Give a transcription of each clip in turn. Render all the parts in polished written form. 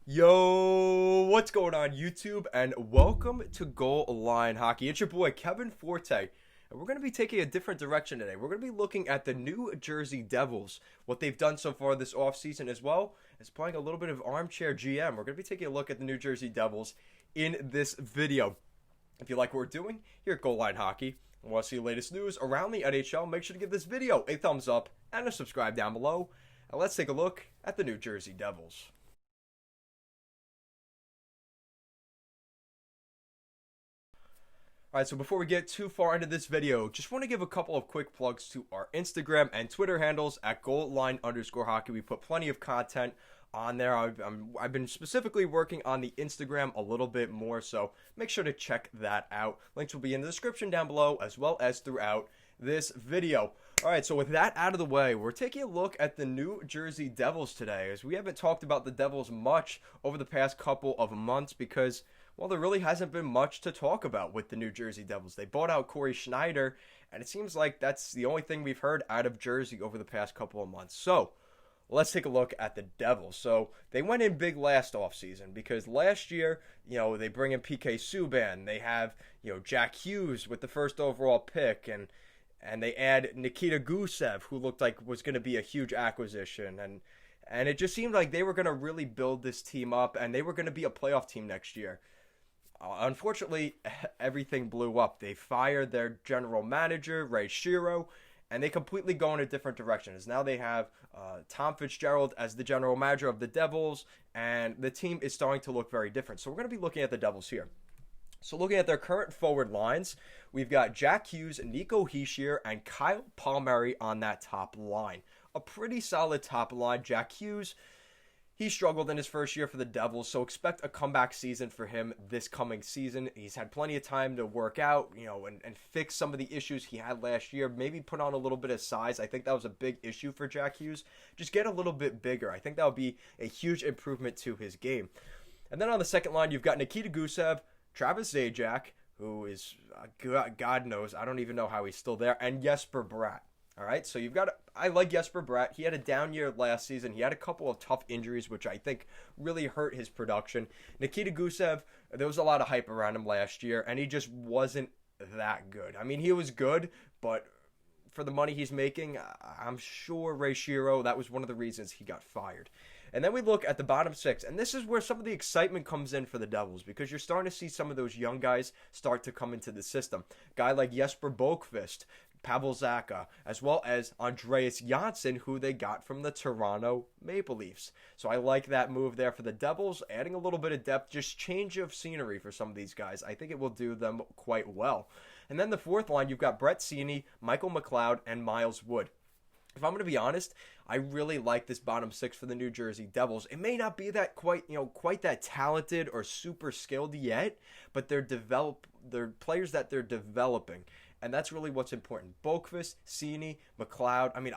Yo, what's going on YouTube? And welcome to Goal Line Hockey. It's your boy Kevin Forte, and we're going to be taking a different direction today. We're going to be looking at the New Jersey Devils, what they've done so far this offseason, as well as playing a little bit of armchair GM. We're going to be taking a look at the New Jersey Devils in this video. If you like what we're doing here at Goal Line Hockey and want to see the latest news around the NHL, make sure to give this video a thumbs up and a subscribe down below. And let's take a look at the New Jersey Devils. Alright, so before we get too far into this video, just want to give a couple of quick plugs to our Instagram and Twitter handles at goalline_hockey. We put plenty of content on there. I've been specifically working on the Instagram a little bit more, so make sure to check that out. Links will be in the description down below as well as throughout this video. Alright, so with that out of the way, we're taking a look at the New Jersey Devils today, as we haven't talked about the Devils much over the past couple of months because, well, there really hasn't been much to talk about with the New Jersey Devils. They bought out Corey Schneider, and it seems like that's the only thing we've heard out of Jersey over the past couple of months. So, let's take a look at the Devils. So, they went in big last offseason because last year, they bring in PK Subban. They have, Jack Hughes with the first overall pick, and they add Nikita Gusev, who looked like was going to be a huge acquisition. And it just seemed like they were going to really build this team up, and they were going to be a playoff team next year. Unfortunately, everything blew up. They fired their general manager, Ray Shero, and they completely go in a different direction. As now they have Tom Fitzgerald as the general manager of the Devils, and the team is starting to look very different. So we're going to be looking at the Devils here. So looking at their current forward lines, we've got Jack Hughes, Nico Hischier, and Kyle Palmieri on that top line. A pretty solid top line. Jack Hughes, he struggled in his first year for the Devils, so expect a comeback season for him this coming season. He's had plenty of time to work out, and fix some of the issues he had last year. Maybe put on a little bit of size. I think that was a big issue for Jack Hughes. Just get a little bit bigger. I think that would be a huge improvement to his game. And then on the second line, you've got Nikita Gusev, Travis Zajac, who is, God knows, I don't even know how he's still there, and Jesper Bratt. All right, so I like Jesper Bratt. He had a down year last season. He had a couple of tough injuries, which I think really hurt his production. Nikita Gusev, there was a lot of hype around him last year, and he just wasn't that good. I mean, he was good, but for the money he's making, I'm sure Ray Shero, that was one of the reasons he got fired. And then we look at the bottom six, and this is where some of the excitement comes in for the Devils, because you're starting to see some of those young guys start to come into the system. Guy like Jesper Boqvist, Pavel Zacha, as well as Andreas Johnson, who they got from the Toronto Maple Leafs. So I like that move there for the Devils, adding a little bit of depth, just change of scenery for some of these guys. I think it will do them quite well. And then the fourth line, you've got Brett Ceni, Michael Mcleod, and Miles Wood. If I'm going to be honest, I really like this bottom six for the New Jersey Devils. It may not be that quite that talented or super skilled yet, but they're players that they're developing. And that's really what's important. Boqvist, Ceni, Mcleod. I mean,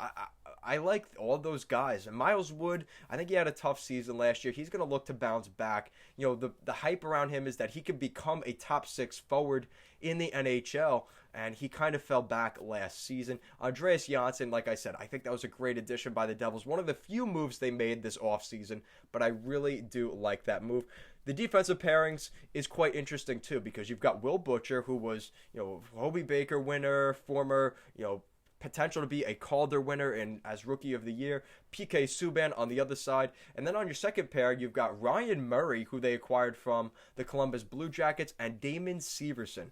I like all those guys. And Miles Wood, I think he had a tough season last year. He's going to look to bounce back. The hype around him is that he could become a top six forward in the NHL, and he kind of fell back last season. Andreas Johnson, like I said, I think that was a great addition by the Devils. One of the few moves they made this offseason, but I really do like that move. The defensive pairings is quite interesting too, because you've got Will Butcher, who was, Hobey Baker winner, former, potential to be a Calder winner as Rookie of the Year. PK Subban on the other side. And then on your second pair, you've got Ryan Murray, who they acquired from the Columbus Blue Jackets, and Damon Severson.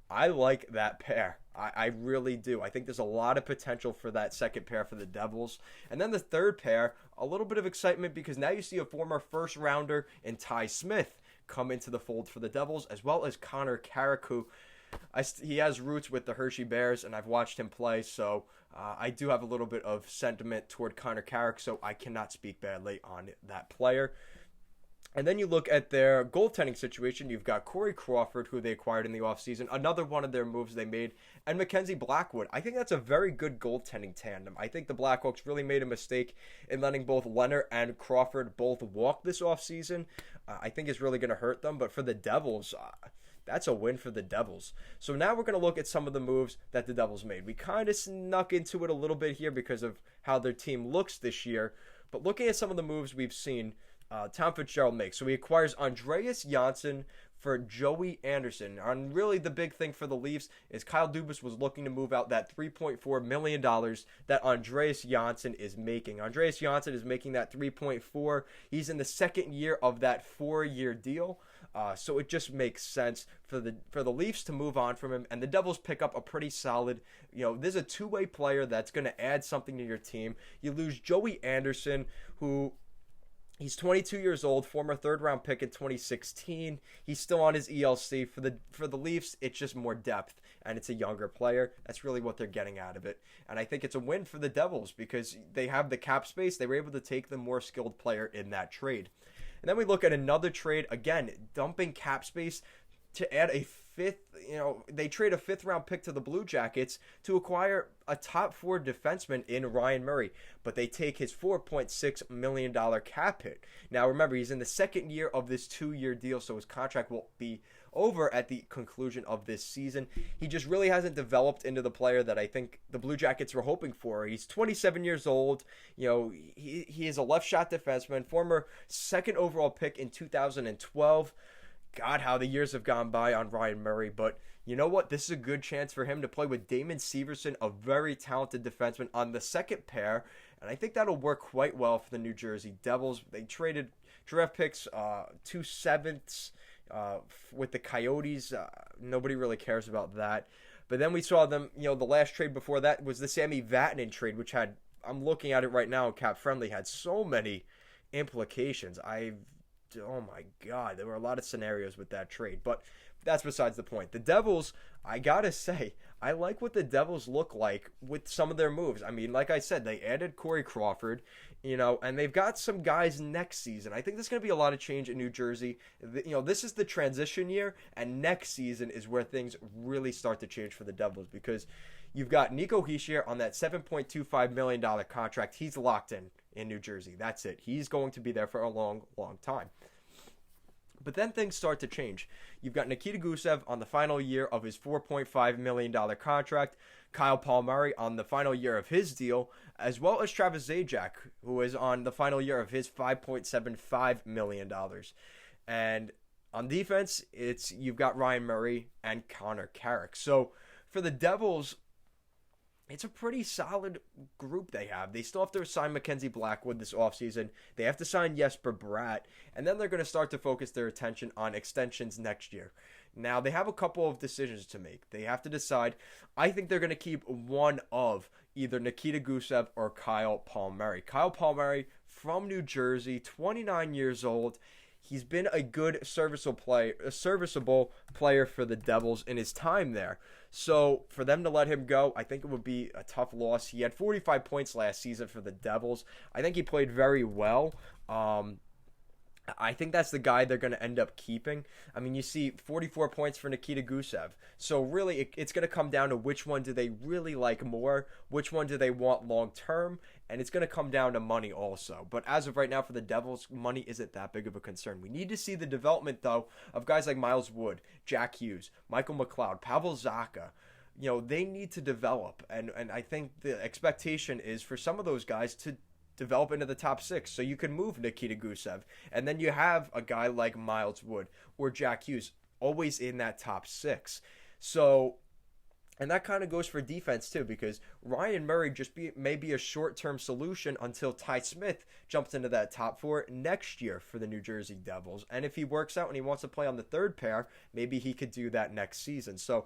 I like that pair. I really do. I think there's a lot of potential for that second pair for the Devils. And then the third pair, a little bit of excitement because now you see a former first rounder in Ty Smith come into the fold for the Devils, as well as Connor Carrick, who he has roots with the Hershey Bears, and I've watched him play, so I do have a little bit of sentiment toward Connor Carrick, so I cannot speak badly on that player. And then you look at their goaltending situation. You've got Corey Crawford, who they acquired in the offseason, another one of their moves they made, and Mackenzie Blackwood. I think that's a very good goaltending tandem. I think the Blackhawks really made a mistake in letting both Leonard and Crawford both walk this offseason. I think it's really going to hurt them, but for the Devils, that's a win for the Devils. So now we're going to look at some of the moves that the Devils made. We kind of snuck into it a little bit here because of how their team looks this year, but looking at some of the moves we've seen, Tom Fitzgerald makes. So he acquires Andreas Johnson for Joey Anderson. And really the big thing for the Leafs is Kyle Dubas was looking to move out that $3.4 million that Andreas Johnson is making. Andreas Johnson is making that 3.4. He's in the second year of that 4-year deal. So it just makes sense for the Leafs to move on from him, and the Devils pick up a pretty solid, there's a two-way player that's going to add something to your team. You lose Joey Anderson, who he's 22 years old, former third-round pick in 2016. He's still on his ELC. For the Leafs, it's just more depth, and it's a younger player. That's really what they're getting out of it. And I think it's a win for the Devils because they have the cap space. They were able to take the more skilled player in that trade. And then we look at another trade, again, dumping cap space to add a fifth, they trade a 5th-round pick to the Blue Jackets to acquire a top 4 defenseman in Ryan Murray, but they take his $4.6 million cap hit. Now, remember, he's in the second year of this 2-year deal, so his contract will be over at the conclusion of this season. He just really hasn't developed into the player that I think the Blue Jackets were hoping for. He's 27 years old. He is a left shot defenseman, former 2nd overall pick in 2012. God, how the years have gone by on Ryan Murray, but you know what? This is a good chance for him to play with Damon Severson, a very talented defenseman, on the second pair, and I think that'll work quite well for the New Jersey Devils. They traded draft picks, 2 7ths, with the Coyotes. Nobody really cares about that. But then we saw them, the last trade before that was the Sami Vatanen trade, which had, I'm looking at it right now, Cap Friendly, had so many implications. Oh my God, there were a lot of scenarios with that trade, but that's besides the point. The Devils, I gotta say, I like what the Devils look like with some of their moves. I mean, like I said, they added Corey Crawford, and they've got some guys next season. I think there's going to be a lot of change in New Jersey. This is the transition year, and next season is where things really start to change for the Devils because you've got Nico Hischier on that $7.25 million contract. He's locked in New Jersey. That's it. He's going to be there for a long, long time. But then things start to change. You've got Nikita Gusev on the final year of his $4.5 million contract, Kyle Palmieri on the final year of his deal, as well as Travis Zajac, who is on the final year of his $5.75 million. And on defense, you've got Ryan Murray and Connor Carrick. So for the Devils, it's a pretty solid group they have. They still have to sign Mackenzie Blackwood this offseason. They have to sign Jesper Bratt. And then they're going to start to focus their attention on extensions next year. Now, they have a couple of decisions to make. They have to decide. I think they're going to keep one of either Nikita Gusev or Kyle Palmieri. Kyle Palmieri from New Jersey, 29 years old. He's been a good serviceable player for the Devils in his time there. So for them to let him go, I think it would be a tough loss. He had 45 points last season for the Devils. I think he played very well. I think that's the guy they're going to end up keeping. I mean, you see 44 points for Nikita Gusev. So really, it's going to come down to which one do they really like more, which one do they want long term, and it's going to come down to money also. But as of right now for the Devils, money isn't that big of a concern. We need to see the development, though, of guys like Miles Wood, Jack Hughes, Michael Mcleod, Pavel Zacha. They need to develop, and I think the expectation is for some of those guys to develop into the top 6 so you can move Nikita Gusev, and then you have a guy like Miles Wood or Jack Hughes always in that top 6. So, and that kind of goes for defense too, because Ryan Murray may be a short-term solution until Ty Smith jumps into that top 4 next year for the New Jersey Devils. And if he works out and he wants to play on the third pair, maybe he could do that next season. So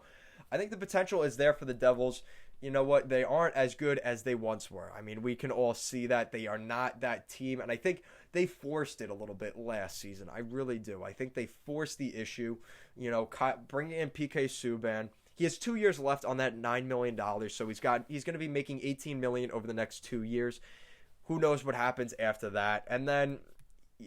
I think the potential is there for the Devils. You know what? They aren't as good as they once were. I mean, we can all see that. They are not that team, and I think they forced it a little bit last season. I really do. I think they forced the issue. Bringing in PK Subban. He has 2 years left on that $9 million, so he's going to be making $18 million over the next 2 years. Who knows what happens after that? And then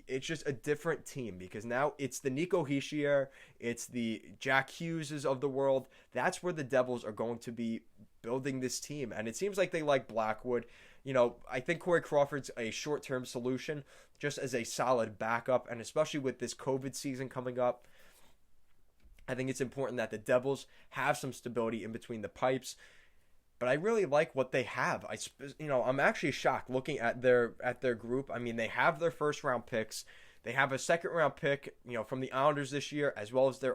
it's just a different team because now it's the Nico Hischier, it's the Jack Hugheses of the world. That's where the Devils are going to be building this team, and it seems like they like Blackwood. I think Corey Crawford's a short-term solution just as a solid backup, and especially with this COVID season coming up, I think it's important that the Devils have some stability in between the pipes. But I really like what they have. I'm actually shocked looking at their group. I mean, they have their first-round picks. They have a second-round pick, from the Islanders this year, as well as their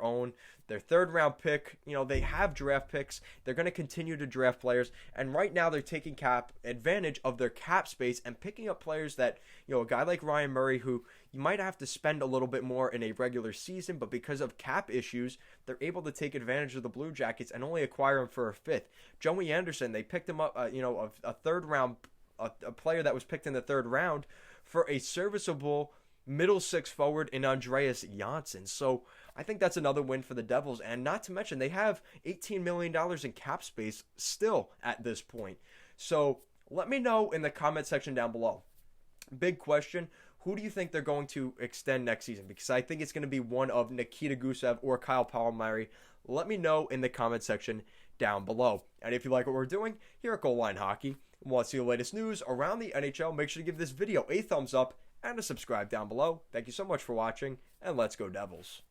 third-round pick. They have draft picks. They're going to continue to draft players, and right now they're taking advantage of their cap space and picking up players that, a guy like Ryan Murray, who you might have to spend a little bit more in a regular season, but because of cap issues, they're able to take advantage of the Blue Jackets and only acquire him for a fifth. Joey Anderson, they picked him up, a third-round, a player that was picked in the third round for a serviceable middle six forward in Andreas Johnson. So I think that's another win for the Devils. And not to mention, they have $18 million in cap space still at this point. So let me know in the comment section down below. Big question. Who do you think they're going to extend next season? Because I think it's going to be one of Nikita Gusev or Kyle Palmieri. Let me know in the comment section down below. And if you like what we're doing here at Goal Line Hockey and want to see the latest news around the NHL, make sure to give this video a thumbs up and a subscribe down below. Thank you so much for watching, and let's go Devils.